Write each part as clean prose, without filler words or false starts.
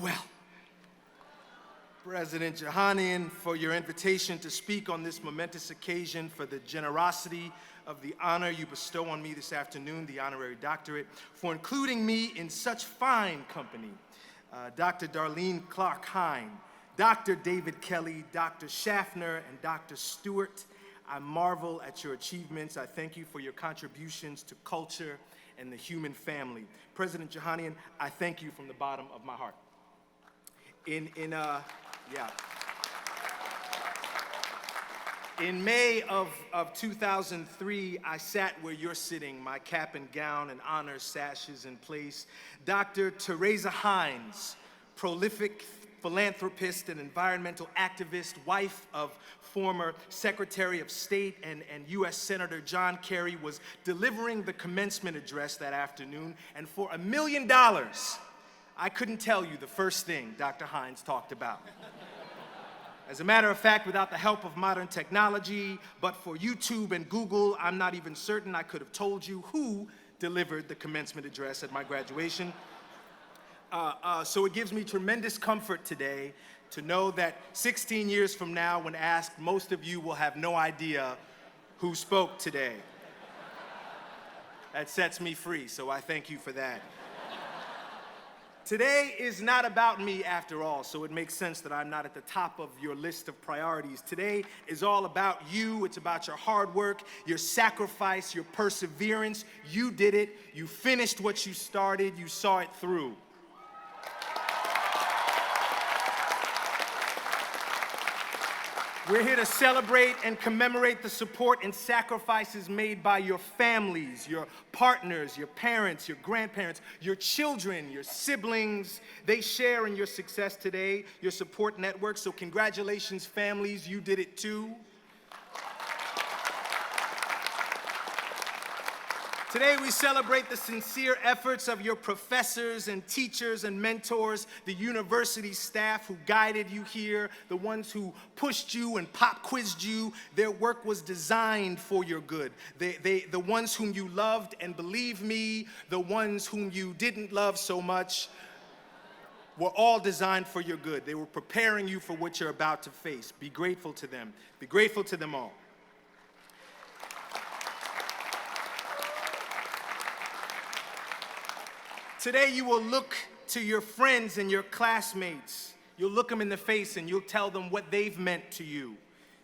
Well, President Jahanian, for your invitation to speak on this momentous occasion, for the generosity of the honor you bestow on me this afternoon, the honorary doctorate, for including me in such fine company. Dr. Darlene Clark-Hine, Dr. David Kelly, Dr. Schaffner, and Dr. Stewart, I marvel at your achievements. I thank you for your contributions to culture and the human family. President Jahanian, I thank you from the bottom of my heart. In May of 2003, I sat where you're sitting, my cap and gown and honor sashes in place. Dr. Teresa Hines, prolific philanthropist and environmental activist, wife of former Secretary of State and U.S. Senator John Kerry, was delivering the commencement address that afternoon, and for $1 million, I couldn't tell you the first thing Dr. Hines talked about. As a matter of fact, without the help of modern technology, but for YouTube and Google, I'm not even certain I could have told you who delivered the commencement address at my graduation. So it gives me tremendous comfort today to know that 16 years from now, when asked, most of you will have no idea who spoke today. That sets me free, so I thank you for that. Today is not about me after all, so it makes sense that I'm not at the top of your list of priorities. Today is all about you. It's about your hard work, your sacrifice, your perseverance. You did it. You finished what you started. You saw it through. We're here to celebrate and commemorate the support and sacrifices made by your families, your partners, your parents, your grandparents, your children, your siblings. They share in your success today, your support network. So congratulations, families, you did it too. Today we celebrate the sincere efforts of your professors and teachers and mentors, the university staff who guided you here, the ones who pushed you and pop quizzed you. Their work was designed for your good. The ones whom you loved, and believe me, the ones whom you didn't love so much, were all designed for your good. They were preparing you for what you're about to face. Be grateful to them. Be grateful to them all. Today you will look to your friends and your classmates. You'll look them in the face and you'll tell them what they've meant to you.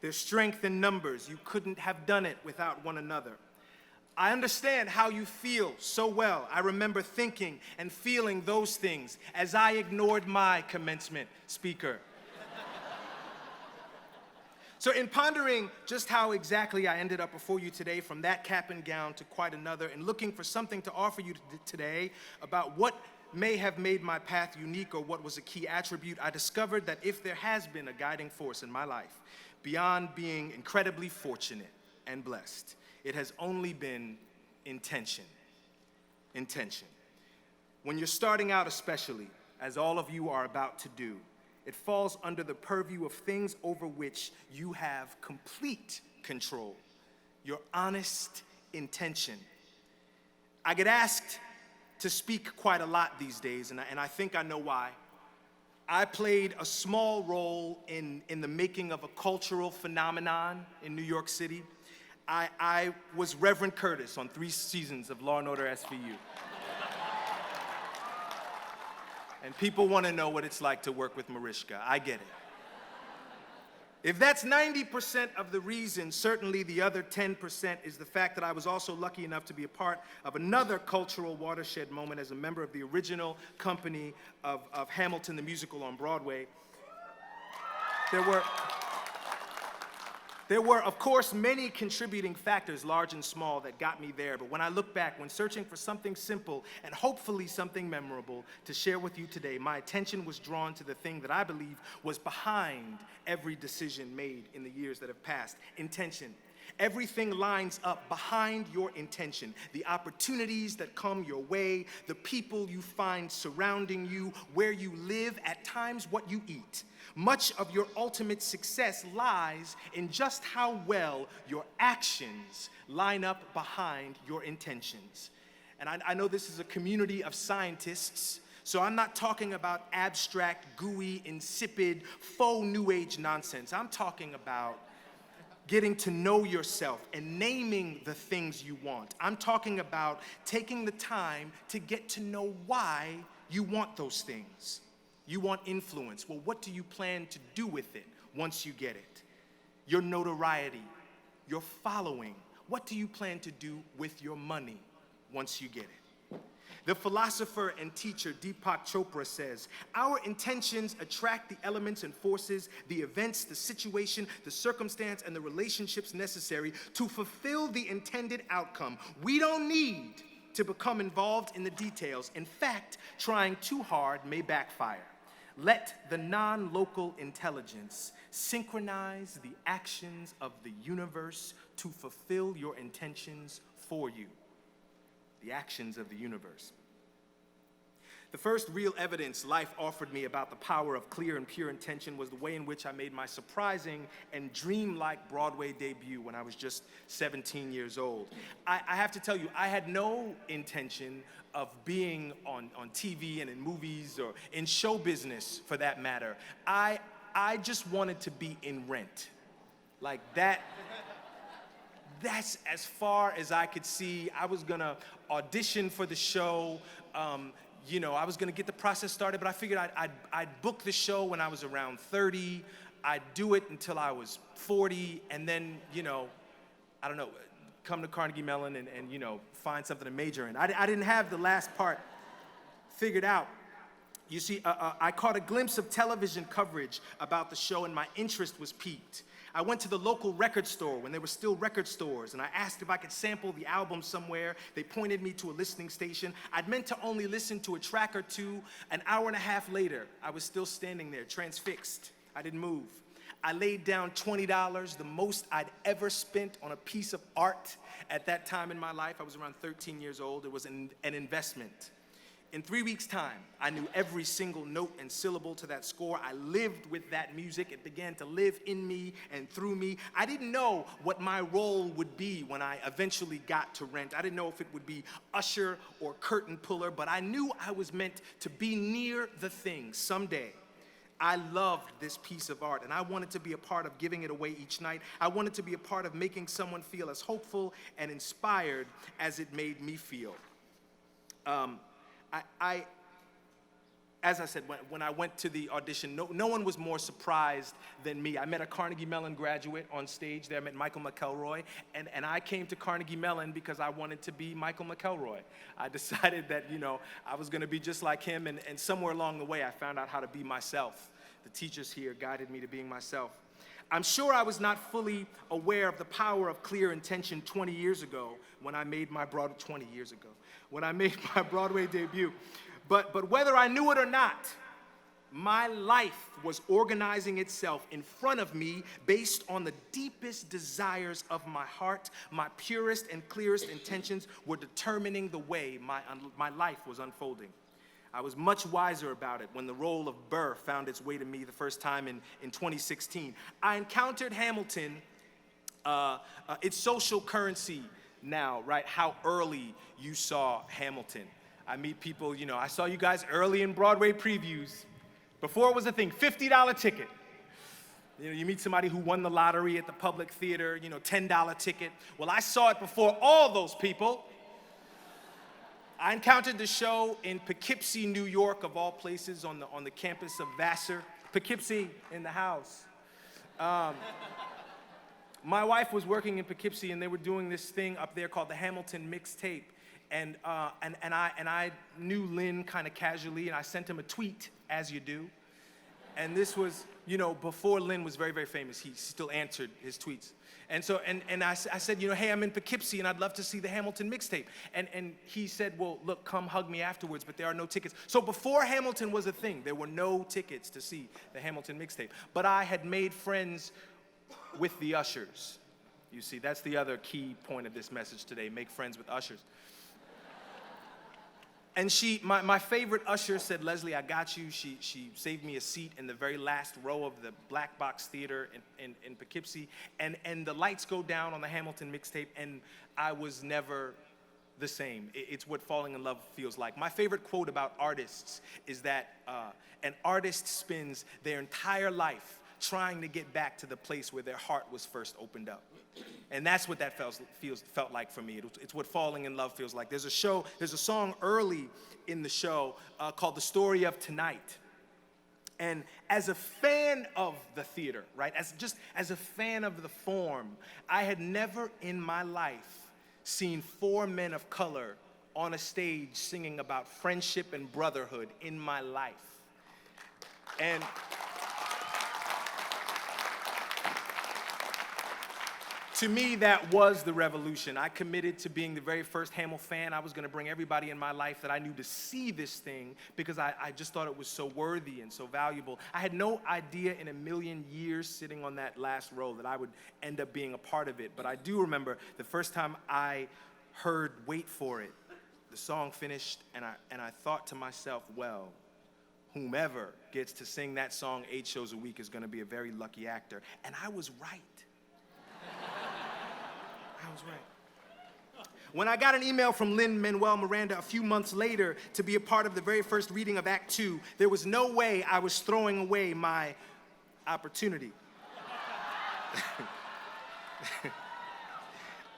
Their strength in numbers. You couldn't have done it without one another. I understand how you feel so well. I remember thinking and feeling those things as I ignored my commencement speaker. So in pondering just how exactly I ended up before you today, from that cap and gown to quite another, and looking for something to offer you today about what may have made my path unique or what was a key attribute, I discovered that if there has been a guiding force in my life, beyond being incredibly fortunate and blessed, it has only been intention. Intention. When you're starting out especially, as all of you are about to do, it falls under the purview of things over which you have complete control. Your honest intention. I get asked to speak quite a lot these days, and I think I know why. I played a small role in the making of a cultural phenomenon in New York City. I was Reverend Curtis on 3 seasons of Law & Order SVU. And people want to know what it's like to work with Mariska. I get it. If that's 90% of the reason, certainly the other 10% is the fact that I was also lucky enough to be a part of another cultural watershed moment as a member of the original company of Hamilton the Musical on Broadway. There were, of course, many contributing factors, large and small, that got me there. But when I look back, when searching for something simple and hopefully something memorable to share with you today, my attention was drawn to the thing that I believe was behind every decision made in the years that have passed: intention. Everything lines up behind your intention. The opportunities that come your way, the people you find surrounding you, where you live, at times what you eat. Much of your ultimate success lies in just how well your actions line up behind your intentions. And I know this is a community of scientists, So I'm not talking about abstract, gooey, insipid, faux New Age nonsense. I'm talking about getting to know yourself and naming the things you want. I'm talking about taking the time to get to know why you want those things. You want influence. Well, what do you plan to do with it once you get it? Your notoriety, your following. What do you plan to do with your money once you get it? The philosopher and teacher Deepak Chopra says, our intentions attract the elements and forces, the events, the situation, the circumstance, and the relationships necessary to fulfill the intended outcome. We don't need to become involved in the details. In fact, trying too hard may backfire. Let the non-local intelligence synchronize the actions of the universe to fulfill your intentions for you. The actions of the universe. The first real evidence life offered me about the power of clear and pure intention was the way in which I made my surprising and dreamlike Broadway debut when I was just 17 years old. I have to tell you, I had no intention of being on TV and in movies or in show business for that matter. I just wanted to be in Rent. Like that. That's as far as I could see. I was gonna audition for the show. I was gonna get the process started, but I figured I'd book the show when I was around 30. I'd do it until I was 40, and then, I don't know, come to Carnegie Mellon and find something to major in. I didn't have the last part figured out. You see, I caught a glimpse of television coverage about the show, and my interest was piqued. I went to the local record store when there were still record stores, and I asked if I could sample the album somewhere. They pointed me to a listening station. I'd meant to only listen to a track or two. An hour and a half later, I was still standing there, transfixed. I didn't move. I laid down $20, the most I'd ever spent on a piece of art at that time in my life. I was around 13 years old. It was an investment. In 3 weeks' time, I knew every single note and syllable to that score. I lived with that music. It began to live in me and through me. I didn't know what my role would be when I eventually got to Rent. I didn't know if it would be usher or curtain puller, but I knew I was meant to be near the thing someday. I loved this piece of art, and I wanted to be a part of giving it away each night. I wanted to be a part of making someone feel as hopeful and inspired as it made me feel. As I said, when I went to the audition, no one was more surprised than me. I met a Carnegie Mellon graduate on stage there. I met Michael McElroy, and I came to Carnegie Mellon because I wanted to be Michael McElroy. I decided that, I was going to be just like him, and somewhere along the way, I found out how to be myself. The teachers here guided me to being myself. I'm sure I was not fully aware of the power of clear intention 20 years ago when I made my Broadway debut. But whether I knew it or not, my life was organizing itself in front of me based on the deepest desires of my heart. My purest and clearest intentions were determining the way my life was unfolding. I was much wiser about it when the role of Burr found its way to me the first time in 2016. I encountered Hamilton, its social currency now, right? How early you saw Hamilton. I meet people, I saw you guys early in Broadway previews. Before it was a thing, $50 ticket. You meet somebody who won the lottery at the public theater, $10 ticket. Well, I saw it before all those people. I encountered the show in Poughkeepsie, New York, of all places, on the campus of Vassar. Poughkeepsie in the house. My wife was working in Poughkeepsie, and they were doing this thing up there called the Hamilton Mixtape. And I knew Lynn kind of casually, and I sent him a tweet, as you do. And this was, before Lynn was very, very famous. He still answered his tweets. And so, I said, hey, I'm in Poughkeepsie, and I'd love to see the Hamilton Mixtape. And he said, well, look, come hug me afterwards, but there are no tickets. So before Hamilton was a thing, there were no tickets to see the Hamilton Mixtape. But I had made friends with the ushers. You see, that's the other key point of this message today, make friends with ushers. And my favorite usher said, Leslie, I got you. She saved me a seat in the very last row of the Black Box Theater in Poughkeepsie. And the lights go down on the Hamilton Mixtape, and I was never the same. It's what falling in love feels like. My favorite quote about artists is that an artist spends their entire life trying to get back to the place where their heart was first opened up. And that's what that felt like for me. It's what falling in love feels like. There's a song early in the show called The Story of Tonight. And as a fan of the theater, right, as a fan of the form, I had never in my life seen 4 men of color on a stage singing about friendship and brotherhood in my life. And to me, that was the revolution. I committed to being the very first Hamill fan. I was going to bring everybody in my life that I knew to see this thing because I just thought it was so worthy and so valuable. I had no idea in a million years sitting on that last row that I would end up being a part of it. But I do remember the first time I heard Wait For It, the song finished, and I thought to myself, well, whomever gets to sing that song 8 shows a week is going to be a very lucky actor. And I was right. I was right. When I got an email from Lin-Manuel Miranda a few months later to be a part of the very first reading of Act 2, there was no way I was throwing away my opportunity.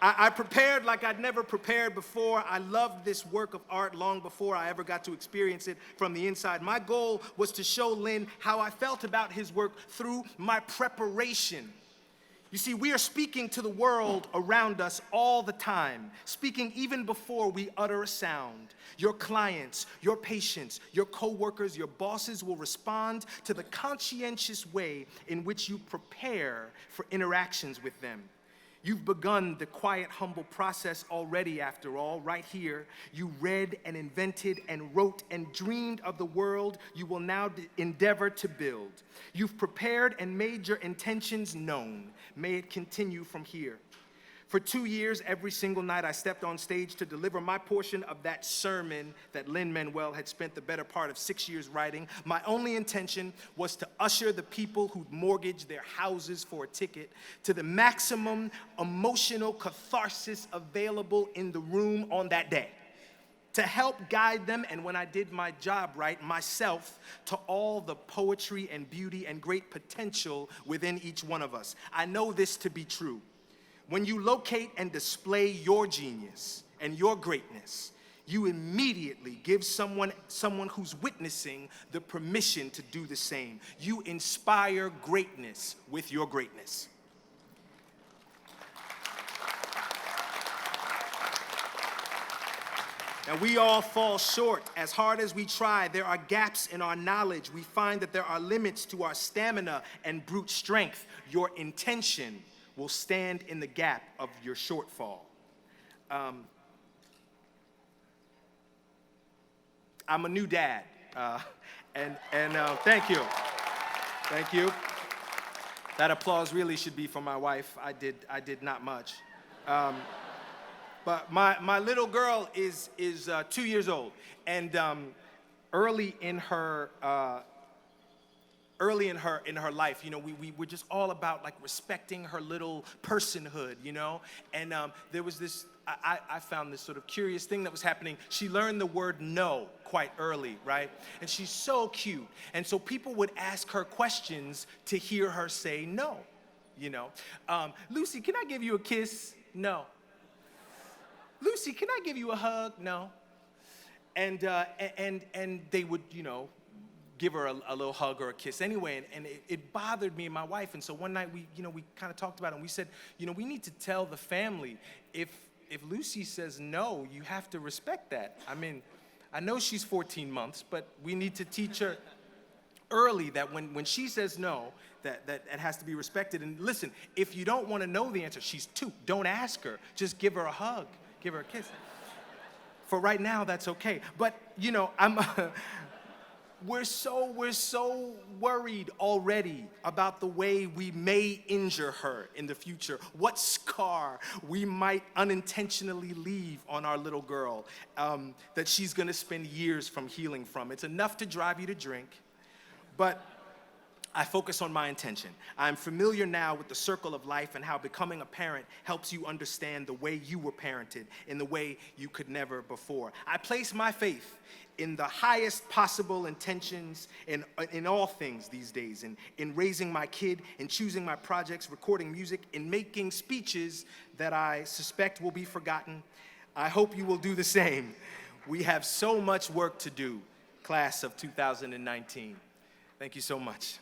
I prepared like I'd never prepared before. I loved this work of art long before I ever got to experience it from the inside. My goal was to show Lin how I felt about his work through my preparation. You see, we are speaking to the world around us all the time, speaking even before we utter a sound. Your clients, your patients, your coworkers, your bosses will respond to the conscientious way in which you prepare for interactions with them. You've begun the quiet, humble process already, after all, right here. You read and invented and wrote and dreamed of the world you will now endeavor to build. You've prepared and made your intentions known. May it continue from here. For 2 years, every single night, I stepped on stage to deliver my portion of that sermon that Lin-Manuel had spent the better part of 6 years writing. My only intention was to usher the people who'd mortgaged their houses for a ticket to the maximum emotional catharsis available in the room on that day, to help guide them, and when I did my job right, myself, to all the poetry and beauty and great potential within each one of us. I know this to be true. When you locate and display your genius and your greatness, you immediately give someone who's witnessing the permission to do the same. You inspire greatness with your greatness. And we all fall short. As hard as we try, there are gaps in our knowledge. We find that there are limits to our stamina and brute strength. Your intention will stand in the gap of your shortfall. I'm a new dad, and thank you. Thank you. That applause really should be for my wife. I did not much. But my little girl is 2 years old, and early in her life, you know, we were just all about like respecting her little personhood, you know? And there was this, I found this sort of curious thing that was happening. She learned the word no quite early, right? And she's so cute. And so people would ask her questions to hear her say no, you know? Lucy, can I give you a kiss? No. Lucy, can I give you a hug? No. And they would, you know, give her a little hug or a kiss anyway, and it bothered me and my wife. And so one night we kind of talked about it, and we said, you know, we need to tell the family, if Lucy says no, you have to respect that. I mean, I know she's 14 months, but we need to teach her early that when she says no, that it has to be respected. And listen, if you don't want to know the answer, she's 2, don't ask her, just give her a hug, give her a kiss. For right now, that's okay. But, you know, we're so worried already about the way we may injure her in the future, what scar we might unintentionally leave on our little girl that she's gonna spend years from healing from. It's enough to drive you to drink, but I focus on my intention. I'm familiar now with the circle of life and how becoming a parent helps you understand the way you were parented in the way you could never before. I place my faith in the highest possible intentions in all things these days, in raising my kid, in choosing my projects, recording music, in making speeches that I suspect will be forgotten. I hope you will do the same. We have so much work to do, class of 2019. Thank you so much.